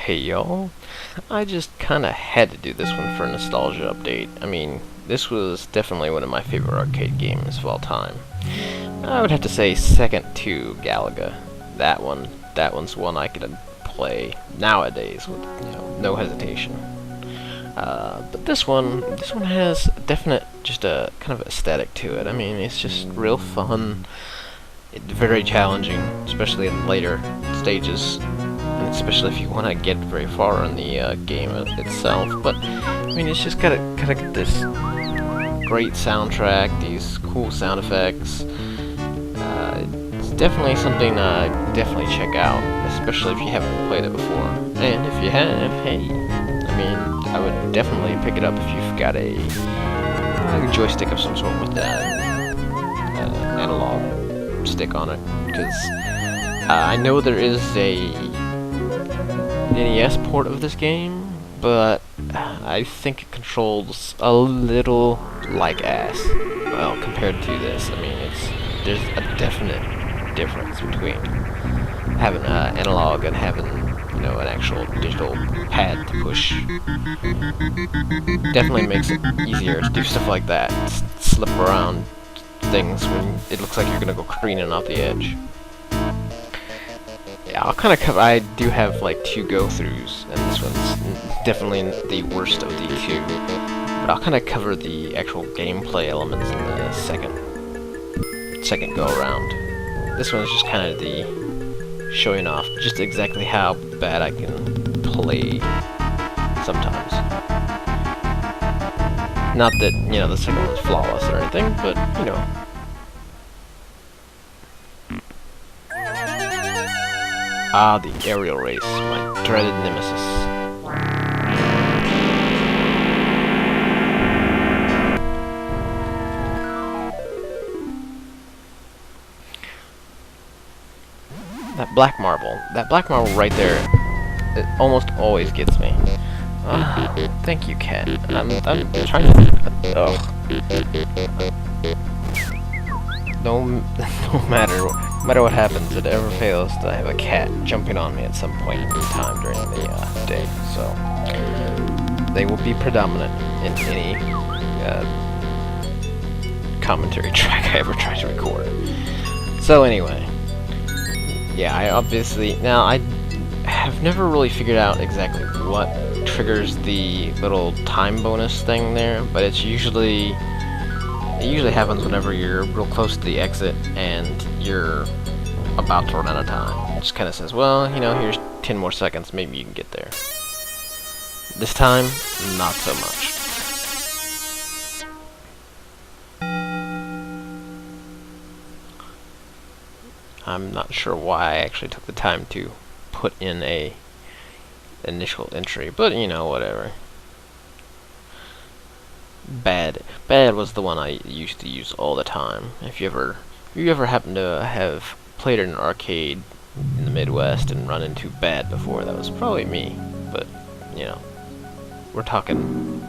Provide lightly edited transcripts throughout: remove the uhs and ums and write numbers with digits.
Hey y'all, I just kinda had to do this one for a nostalgia update. I mean, this was definitely one of my favorite arcade games of all time. I would have to say second to Galaga. That one's one I could play nowadays with, no hesitation. But this one has a definite, just a kind of aesthetic to it. I mean, it's just real fun. It's very challenging, especially in later stages, and especially if you want to get very far in the game itself. But I mean, it's just got this great soundtrack, these cool sound effects. It's definitely something definitely check out, especially if you haven't played it before. And if you have, hey, I mean, I would definitely pick it up if you've got a joystick of some sort with that analog stick on it, because I know there is a NES port of this game, but I think it controls a little like ass. Well, compared to this, I mean, there's a definite difference between having analog and having, an actual digital pad to push. Definitely makes it easier to do stuff like that, slip around things when it looks like you're gonna go careening off the edge. Yeah, I'll kind of cover. I do have like 2 go-throughs, and this one's definitely the worst of the 2. But I'll kind of cover the actual gameplay elements in the second go-around. This one's just kind of the showing off just exactly how bad I can play sometimes. Not that, the second one's flawless or anything, but, Ah, the aerial race, my dreaded nemesis. That black marble right there, it almost always gets me. Thank you, cat. I'm trying to. Oh. No matter what happens, it ever fails to have a cat jumping on me at some point in time during the day. So they will be predominant in any commentary track I ever try to record. So anyway, yeah, I have never really figured out exactly what triggers the little time bonus thing there, but it usually happens whenever you're real close to the exit and you're about to run out of time. It just kind of says, well, here's 10 more seconds, maybe you can get there. This time, not so much. I'm not sure why I actually took the time to put in a initial entry, but whatever. Bad was the one I used to use all the time. If you ever happen to have played in an arcade in the Midwest and run into bad before, that was probably me. But we're talking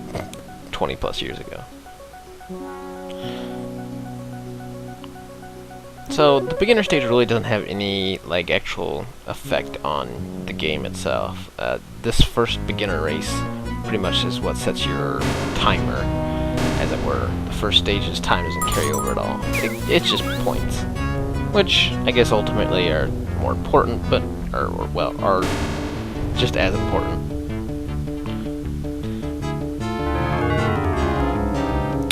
20 plus years ago. So the beginner stage really doesn't have any actual effect on the game itself. This first beginner race pretty much is what sets your timer, as it were. The first stage's time doesn't carry over at all. It's just points, which I guess ultimately are more important, but are just as important.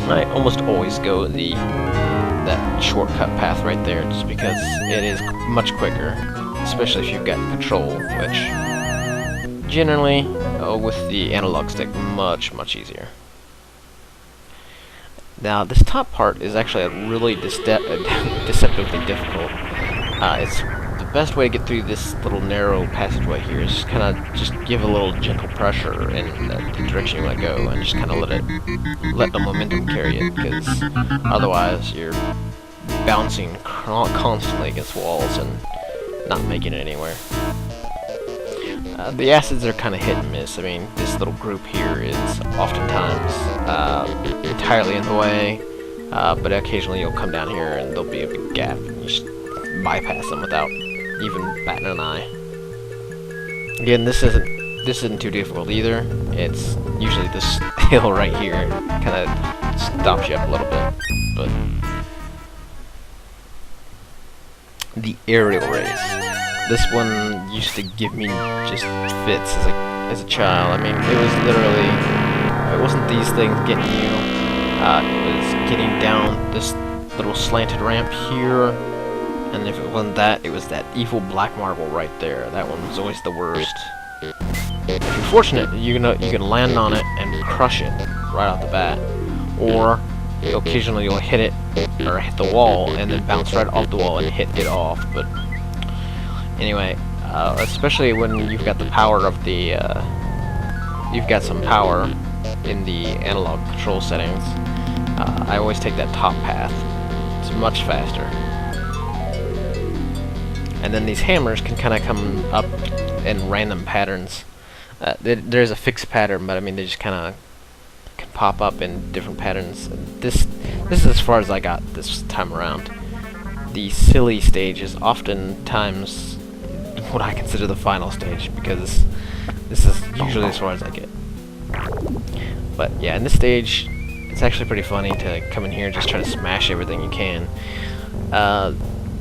I almost always go that shortcut path right there, just because it is much quicker, especially if you've got control, which generally with the analog stick much easier. Now this top part is actually really deceptively difficult. It's the best way to get through this little narrow passageway here is just give a little gentle pressure in the direction you want to go, and just kind of let the momentum carry it, because otherwise you're bouncing constantly against walls and not making it anywhere. The acids are kind of hit and miss. I mean, this little group here is oftentimes entirely in the way, but occasionally you'll come down here and there'll be a big gap, and you just bypass them without even batting an eye. Again, this isn't this isn't too difficult either. It's usually this hill right here kind of stops you up a little bit. But the aerial race. This one used to give me just fits as a child. I mean, it was literally, it wasn't these things getting you. It was getting down this little slanted ramp here, and if it wasn't that, it was that evil black marble right there. That one was always the worst. If you're fortunate, you can land on it and crush it right off the bat, or occasionally you'll hit it or hit the wall and then bounce right off the wall and hit it off. But anyway, especially when you've got the power of the you've got some power in the analog control settings. I always take that top path. It's much faster. And then these hammers can kind of come up in random patterns. There's a fixed pattern, but I mean they just kind of can pop up in different patterns. This is as far as I got this time around. The silly stage is oftentimes what I consider the final stage, because this is usually as far as I get. But yeah, in this stage, it's actually pretty funny to come in here and just try to smash everything you can.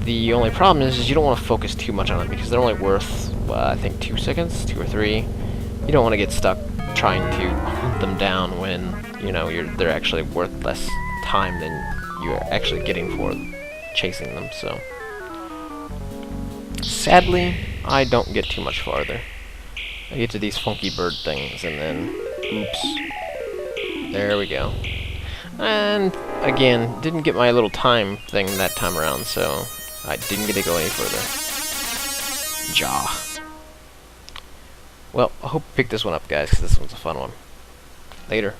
The only problem is you don't want to focus too much on it, because they're only worth, I think 2 seconds, 2 or 3. You don't want to get stuck trying to hunt them down when, you know, they're actually worth less time than you're actually getting for chasing them. So sadly, I don't get too much farther. I get to these funky bird things, and then oops, there we go. And again, didn't get my little time thing that time around, so I didn't get to go any further. Well, I hope you picked this one up, guys, because this one's a fun one. Later.